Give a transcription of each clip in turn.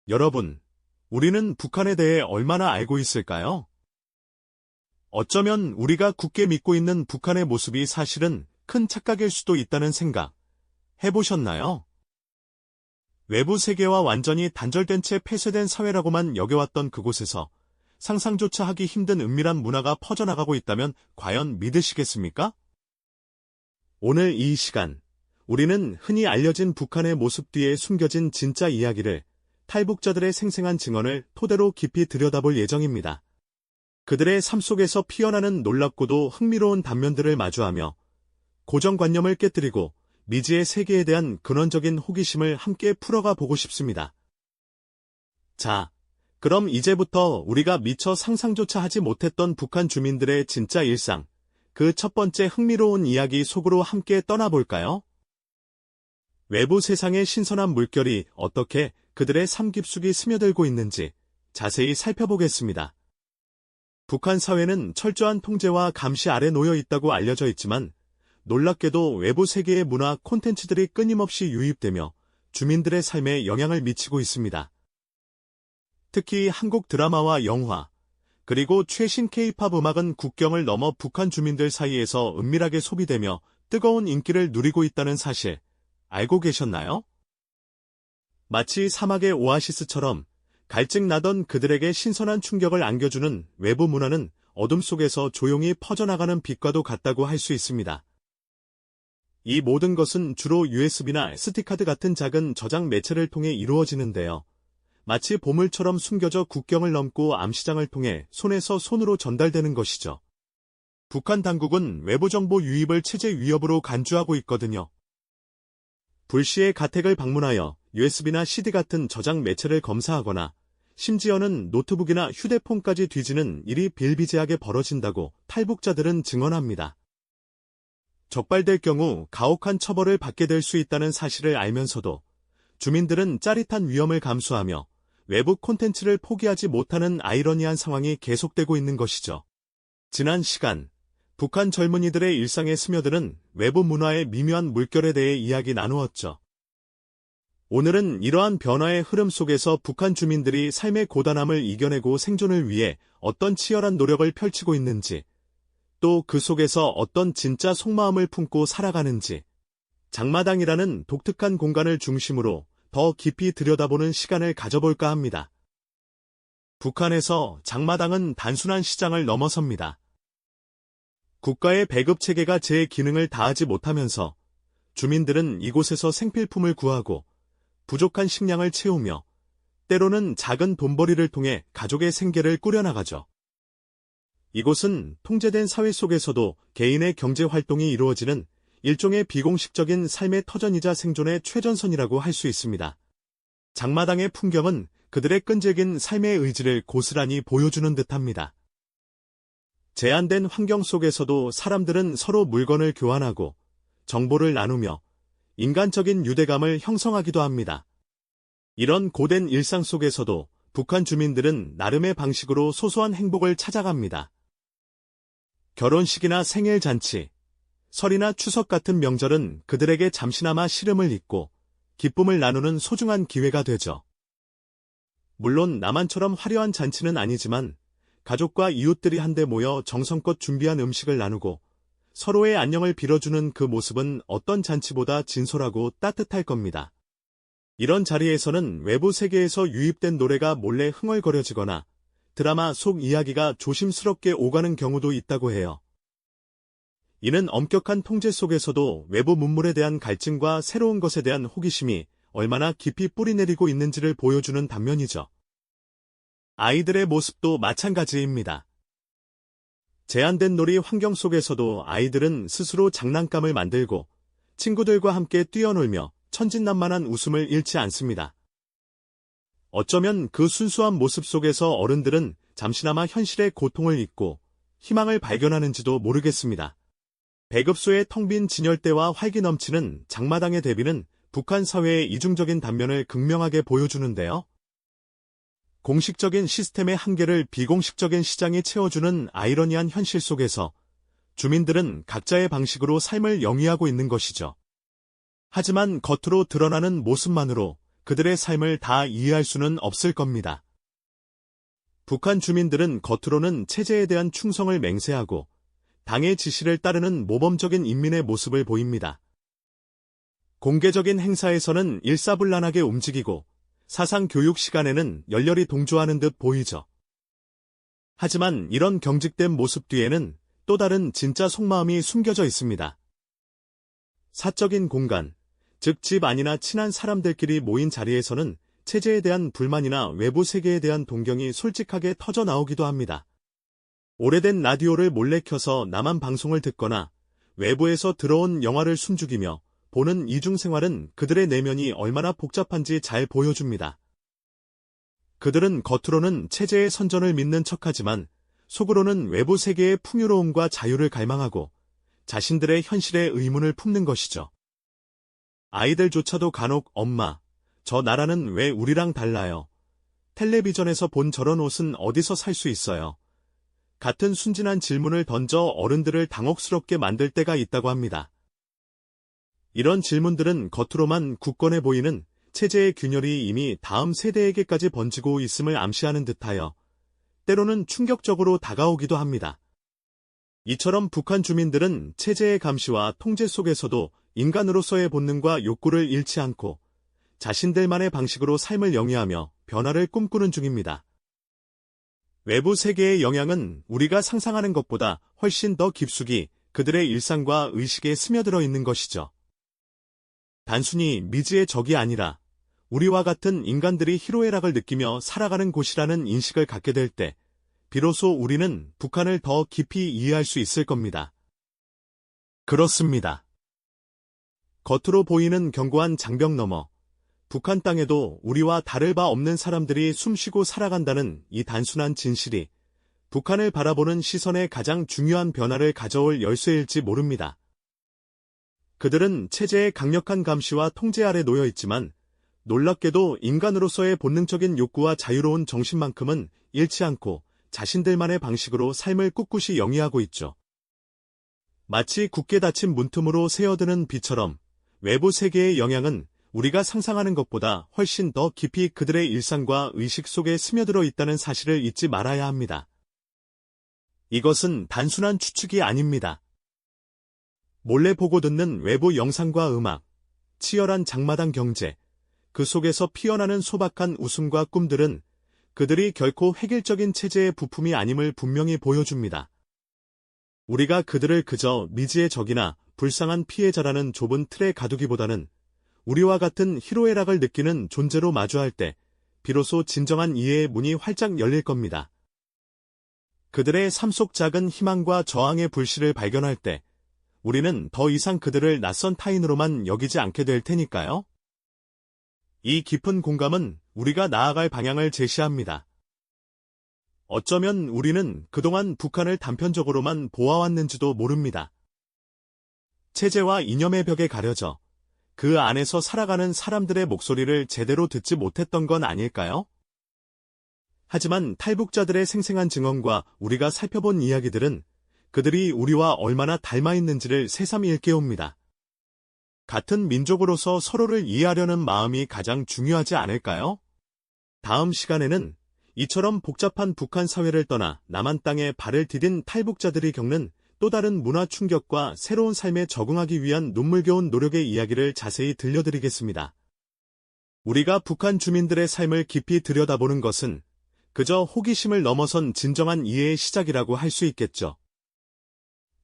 여러분, 우리는 북한에 대해 얼마나 알고 있을까요? 어쩌면 우리가 굳게 믿고 있는 북한의 모습이 사실은 큰 착각일 수도 있다는 생각 해보셨나요? 외부 세계와 완전히 단절된 채 폐쇄된 사회라고만 여겨왔던 그곳에서 상상조차 하기 힘든 은밀한 문화가 퍼져나가고 있다면 과연 믿으시겠습니까? 오늘 이 시간, 우리는 흔히 알려진 북한의 모습 뒤에 숨겨진 진짜 이야기를, 탈북자들의 생생한 증언을 토대로 깊이 들여다볼 예정입니다. 그들의 삶 속에서 피어나는 놀랍고도 흥미로운 단면들을 마주하며 고정관념을 깨뜨리고 미지의 세계에 대한 근원적인 호기심을 함께 풀어가 보고 싶습니다. 자, 그럼 이제부터 우리가 미처 상상조차 하지 못했던 북한 주민들의 진짜 일상, 그 첫 번째 흥미로운 이야기 속으로 함께 떠나볼까요? 외부 세상의 신선한 물결이 어떻게 그들의 삶 깊숙이 스며들고 있는지 자세히 살펴보겠습니다. 북한 사회는 철저한 통제와 감시 아래 놓여 있다고 알려져 있지만 놀랍게도 외부 세계의 문화 콘텐츠들이 끊임없이 유입되며 주민들의 삶에 영향을 미치고 있습니다. 특히 한국 드라마와 영화, 그리고 최신 K-팝 음악은 국경을 넘어 북한 주민들 사이에서 은밀하게 소비되며 뜨거운 인기를 누리고 있다는 사실 알고 계셨나요? 마치 사막의 오아시스처럼 갈증 나던 그들에게 신선한 충격을 안겨주는 외부 문화는 어둠 속에서 조용히 퍼져나가는 빛과도 같다고 할 수 있습니다. 이 모든 것은 주로 USB나 SD카드 같은 작은 저장 매체를 통해 이루어지는데요. 마치 보물처럼 숨겨져 국경을 넘고 암시장을 통해 손에서 손으로 전달되는 것이죠. 북한 당국은 외부 정보 유입을 체제 위협으로 간주하고 있거든요. 불시에 가택을 방문하여 USB나 CD 같은 저장 매체를 검사하거나 심지어는 노트북이나 휴대폰까지 뒤지는 일이 비일비재하게 벌어진다고 탈북자들은 증언합니다. 적발될 경우 가혹한 처벌을 받게 될 수 있다는 사실을 알면서도 주민들은 짜릿한 위험을 감수하며 외부 콘텐츠를 포기하지 못하는 아이러니한 상황이 계속되고 있는 것이죠. 지난 시간, 북한 젊은이들의 일상에 스며드는 외부 문화의 미묘한 물결에 대해 이야기 나누었죠. 오늘은 이러한 변화의 흐름 속에서 북한 주민들이 삶의 고단함을 이겨내고 생존을 위해 어떤 치열한 노력을 펼치고 있는지, 또 그 속에서 어떤 진짜 속마음을 품고 살아가는지, 장마당이라는 독특한 공간을 중심으로 더 깊이 들여다보는 시간을 가져볼까 합니다. 북한에서 장마당은 단순한 시장을 넘어섭니다. 국가의 배급 체계가 제 기능을 다하지 못하면서 주민들은 이곳에서 생필품을 구하고 부족한 식량을 채우며 때로는 작은 돈벌이를 통해 가족의 생계를 꾸려나가죠. 이곳은 통제된 사회 속에서도 개인의 경제활동이 이루어지는 일종의 비공식적인 삶의 터전이자 생존의 최전선이라고 할 수 있습니다. 장마당의 풍경은 그들의 끈질긴 삶의 의지를 고스란히 보여주는 듯합니다. 제한된 환경 속에서도 사람들은 서로 물건을 교환하고 정보를 나누며 인간적인 유대감을 형성하기도 합니다. 이런 고된 일상 속에서도 북한 주민들은 나름의 방식으로 소소한 행복을 찾아갑니다. 결혼식이나 생일잔치, 설이나 추석 같은 명절은 그들에게 잠시나마 시름을 잊고 기쁨을 나누는 소중한 기회가 되죠. 물론 남한처럼 화려한 잔치는 아니지만 가족과 이웃들이 한데 모여 정성껏 준비한 음식을 나누고 서로의 안녕을 빌어주는 그 모습은 어떤 잔치보다 진솔하고 따뜻할 겁니다. 이런 자리에서는 외부 세계에서 유입된 노래가 몰래 흥얼거려지거나 드라마 속 이야기가 조심스럽게 오가는 경우도 있다고 해요. 이는 엄격한 통제 속에서도 외부 문물에 대한 갈증과 새로운 것에 대한 호기심이 얼마나 깊이 뿌리내리고 있는지를 보여주는 단면이죠. 아이들의 모습도 마찬가지입니다. 제한된 놀이 환경 속에서도 아이들은 스스로 장난감을 만들고 친구들과 함께 뛰어놀며 천진난만한 웃음을 잃지 않습니다. 어쩌면 그 순수한 모습 속에서 어른들은 잠시나마 현실의 고통을 잊고 희망을 발견하는지도 모르겠습니다. 배급소의 텅 빈 진열대와 활기 넘치는 장마당의 대비는 북한 사회의 이중적인 단면을 극명하게 보여주는데요. 공식적인 시스템의 한계를 비공식적인 시장이 채워주는 아이러니한 현실 속에서 주민들은 각자의 방식으로 삶을 영위하고 있는 것이죠. 하지만 겉으로 드러나는 모습만으로 그들의 삶을 다 이해할 수는 없을 겁니다. 북한 주민들은 겉으로는 체제에 대한 충성을 맹세하고 당의 지시를 따르는 모범적인 인민의 모습을 보입니다. 공개적인 행사에서는 일사불란하게 움직이고 사상 교육 시간에는 열렬히 동조하는 듯 보이죠. 하지만 이런 경직된 모습 뒤에는 또 다른 진짜 속마음이 숨겨져 있습니다. 사적인 공간, 즉 집 안이나 친한 사람들끼리 모인 자리에서는 체제에 대한 불만이나 외부 세계에 대한 동경이 솔직하게 터져 나오기도 합니다. 오래된 라디오를 몰래 켜서 나만 방송을 듣거나 외부에서 들어온 영화를 숨죽이며 보는 이중생활은 그들의 내면이 얼마나 복잡한지 잘 보여줍니다. 그들은 겉으로는 체제의 선전을 믿는 척하지만 속으로는 외부 세계의 풍요로움과 자유를 갈망하고 자신들의 현실에 의문을 품는 것이죠. 아이들조차도 간혹 엄마, 저 나라는 왜 우리랑 달라요? 텔레비전에서 본 저런 옷은 어디서 살 수 있어요? 같은 순진한 질문을 던져 어른들을 당혹스럽게 만들 때가 있다고 합니다. 이런 질문들은 겉으로만 굳건해 보이는 체제의 균열이 이미 다음 세대에게까지 번지고 있음을 암시하는 듯하여 때로는 충격적으로 다가오기도 합니다. 이처럼 북한 주민들은 체제의 감시와 통제 속에서도 인간으로서의 본능과 욕구를 잃지 않고 자신들만의 방식으로 삶을 영위하며 변화를 꿈꾸는 중입니다. 외부 세계의 영향은 우리가 상상하는 것보다 훨씬 더 깊숙이 그들의 일상과 의식에 스며들어 있는 것이죠. 단순히 미지의 적이 아니라 우리와 같은 인간들이 희로애락을 느끼며 살아가는 곳이라는 인식을 갖게 될 때 비로소 우리는 북한을 더 깊이 이해할 수 있을 겁니다. 그렇습니다. 겉으로 보이는 견고한 장벽 너머 북한 땅에도 우리와 다를 바 없는 사람들이 숨쉬고 살아간다는 이 단순한 진실이 북한을 바라보는 시선의 가장 중요한 변화를 가져올 열쇠일지 모릅니다. 그들은 체제의 강력한 감시와 통제 아래 놓여 있지만 놀랍게도 인간으로서의 본능적인 욕구와 자유로운 정신만큼은 잃지 않고 자신들만의 방식으로 삶을 꿋꿋이 영위하고 있죠. 마치 굳게 닫힌 문틈으로 새어드는 비처럼 외부 세계의 영향은 우리가 상상하는 것보다 훨씬 더 깊이 그들의 일상과 의식 속에 스며들어 있다는 사실을 잊지 말아야 합니다. 이것은 단순한 추측이 아닙니다. 몰래 보고 듣는 외부 영상과 음악, 치열한 장마당 경제, 그 속에서 피어나는 소박한 웃음과 꿈들은 그들이 결코 획일적인 체제의 부품이 아님을 분명히 보여줍니다. 우리가 그들을 그저 미지의 적이나 불쌍한 피해자라는 좁은 틀에 가두기보다는 우리와 같은 희로애락을 느끼는 존재로 마주할 때 비로소 진정한 이해의 문이 활짝 열릴 겁니다. 그들의 삶 속 작은 희망과 저항의 불씨를 발견할 때 우리는 더 이상 그들을 낯선 타인으로만 여기지 않게 될 테니까요. 이 깊은 공감은 우리가 나아갈 방향을 제시합니다. 어쩌면 우리는 그동안 북한을 단편적으로만 보아왔는지도 모릅니다. 체제와 이념의 벽에 가려져 그 안에서 살아가는 사람들의 목소리를 제대로 듣지 못했던 건 아닐까요? 하지만 탈북자들의 생생한 증언과 우리가 살펴본 이야기들은 그들이 우리와 얼마나 닮아 있는지를 새삼 일깨웁니다. 같은 민족으로서 서로를 이해하려는 마음이 가장 중요하지 않을까요? 다음 시간에는 이처럼 복잡한 북한 사회를 떠나 남한 땅에 발을 디딘 탈북자들이 겪는 또 다른 문화 충격과 새로운 삶에 적응하기 위한 눈물겨운 노력의 이야기를 자세히 들려드리겠습니다. 우리가 북한 주민들의 삶을 깊이 들여다보는 것은 그저 호기심을 넘어선 진정한 이해의 시작이라고 할 수 있겠죠.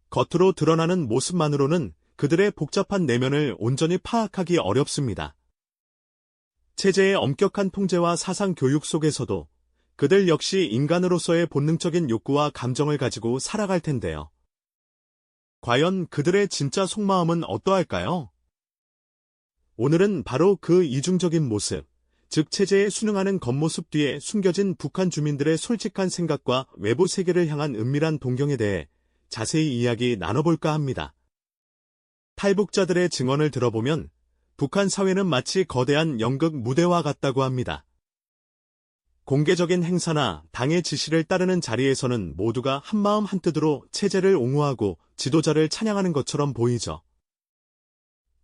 겉으로 드러나는 모습만으로는 그들의 복잡한 내면을 온전히 파악하기 어렵습니다. 체제의 엄격한 통제와 사상 교육 속에서도 그들 역시 인간으로서의 본능적인 욕구와 감정을 가지고 살아갈 텐데요. 과연 그들의 진짜 속마음은 어떠할까요? 오늘은 바로 그 이중적인 모습, 즉 체제에 순응하는 겉모습 뒤에 숨겨진 북한 주민들의 솔직한 생각과 외부 세계를 향한 은밀한 동경에 대해 자세히 이야기 나눠볼까 합니다. 탈북자들의 증언을 들어보면 북한 사회는 마치 거대한 연극 무대와 같다고 합니다. 공개적인 행사나 당의 지시를 따르는 자리에서는 모두가 한마음 한뜻으로 체제를 옹호하고 지도자를 찬양하는 것처럼 보이죠.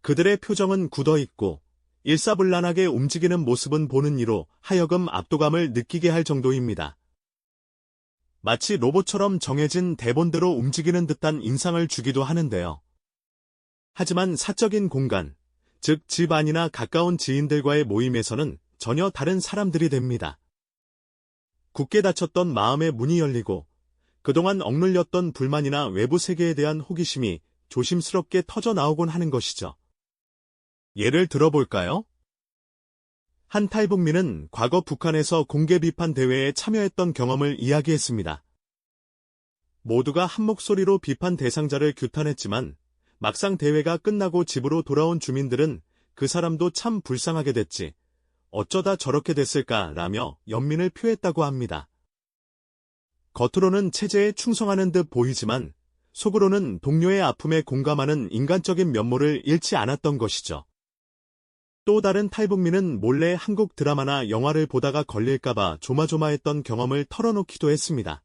그들의 표정은 굳어있고 일사불란하게 움직이는 모습은 보는 이로 하여금 압도감을 느끼게 할 정도입니다. 마치 로봇처럼 정해진 대본대로 움직이는 듯한 인상을 주기도 하는데요. 하지만 사적인 공간, 즉 집 안이나 가까운 지인들과의 모임에서는 전혀 다른 사람들이 됩니다. 굳게 닫혔던 마음의 문이 열리고 그동안 억눌렸던 불만이나 외부 세계에 대한 호기심이 조심스럽게 터져 나오곤 하는 것이죠. 예를 들어볼까요? 한 탈북민은 과거 북한에서 공개 비판 대회에 참여했던 경험을 이야기했습니다. 모두가 한 목소리로 비판 대상자를 규탄했지만 막상 대회가 끝나고 집으로 돌아온 주민들은 그 사람도 참 불쌍하게 됐지, 어쩌다 저렇게 됐을까라며 연민을 표했다고 합니다. 겉으로는 체제에 충성하는 듯 보이지만 속으로는 동료의 아픔에 공감하는 인간적인 면모를 잃지 않았던 것이죠. 또 다른 탈북민은 몰래 한국 드라마나 영화를 보다가 걸릴까봐 조마조마했던 경험을 털어놓기도 했습니다.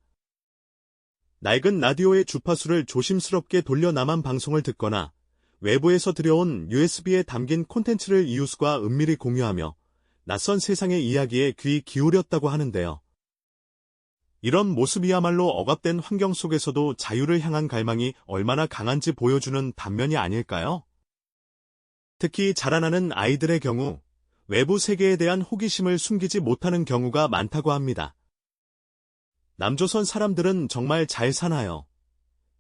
낡은 라디오의 주파수를 조심스럽게 돌려 남한 방송을 듣거나 외부에서 들여온 USB에 담긴 콘텐츠를 이웃과 은밀히 공유하며 낯선 세상의 이야기에 귀 기울였다고 하는데요. 이런 모습이야말로 억압된 환경 속에서도 자유를 향한 갈망이 얼마나 강한지 보여주는 단면이 아닐까요? 특히 자라나는 아이들의 경우 외부 세계에 대한 호기심을 숨기지 못하는 경우가 많다고 합니다. 남조선 사람들은 정말 잘 사나요?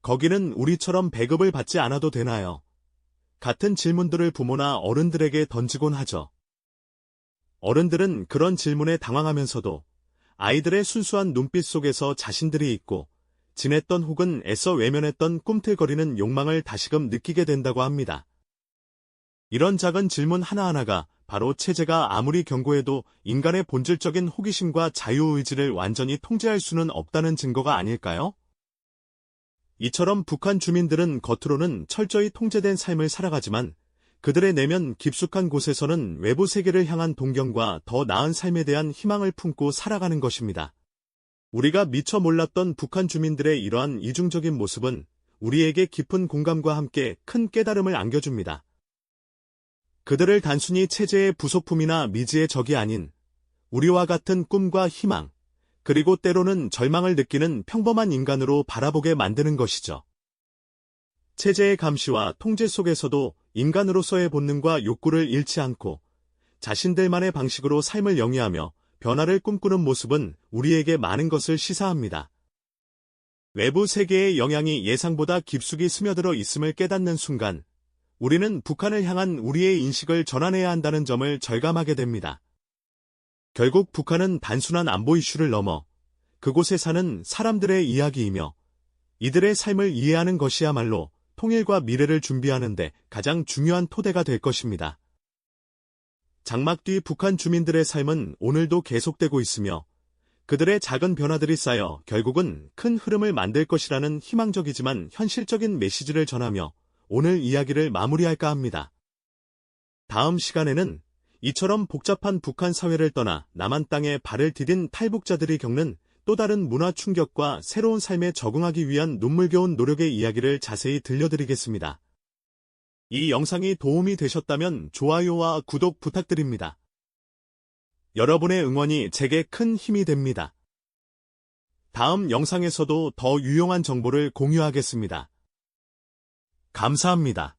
거기는 우리처럼 배급을 받지 않아도 되나요? 같은 질문들을 부모나 어른들에게 던지곤 하죠. 어른들은 그런 질문에 당황하면서도 아이들의 순수한 눈빛 속에서 자신들이 잊고 지냈던 혹은 애써 외면했던 꿈틀거리는 욕망을 다시금 느끼게 된다고 합니다. 이런 작은 질문 하나하나가 바로 체제가 아무리 경고해도 인간의 본질적인 호기심과 자유의지를 완전히 통제할 수는 없다는 증거가 아닐까요? 이처럼 북한 주민들은 겉으로는 철저히 통제된 삶을 살아가지만 그들의 내면 깊숙한 곳에서는 외부 세계를 향한 동경과 더 나은 삶에 대한 희망을 품고 살아가는 것입니다. 우리가 미처 몰랐던 북한 주민들의 이러한 이중적인 모습은 우리에게 깊은 공감과 함께 큰 깨달음을 안겨줍니다. 그들을 단순히 체제의 부속품이나 미지의 적이 아닌 우리와 같은 꿈과 희망, 그리고 때로는 절망을 느끼는 평범한 인간으로 바라보게 만드는 것이죠. 체제의 감시와 통제 속에서도 인간으로서의 본능과 욕구를 잃지 않고 자신들만의 방식으로 삶을 영위하며 변화를 꿈꾸는 모습은 우리에게 많은 것을 시사합니다. 외부 세계의 영향이 예상보다 깊숙이 스며들어 있음을 깨닫는 순간 우리는 북한을 향한 우리의 인식을 전환해야 한다는 점을 절감하게 됩니다. 결국 북한은 단순한 안보 이슈를 넘어 그곳에 사는 사람들의 이야기이며 이들의 삶을 이해하는 것이야말로 통일과 미래를 준비하는 데 가장 중요한 토대가 될 것입니다. 장막 뒤 북한 주민들의 삶은 오늘도 계속되고 있으며 그들의 작은 변화들이 쌓여 결국은 큰 흐름을 만들 것이라는 희망적이지만 현실적인 메시지를 전하며 오늘 이야기를 마무리할까 합니다. 다음 시간에는 이처럼 복잡한 북한 사회를 떠나 남한 땅에 발을 디딘 탈북자들이 겪는 또 다른 문화 충격과 새로운 삶에 적응하기 위한 눈물겨운 노력의 이야기를 자세히 들려드리겠습니다. 이 영상이 도움이 되셨다면 좋아요와 구독 부탁드립니다. 여러분의 응원이 제게 큰 힘이 됩니다. 다음 영상에서도 더 유용한 정보를 공유하겠습니다. 감사합니다.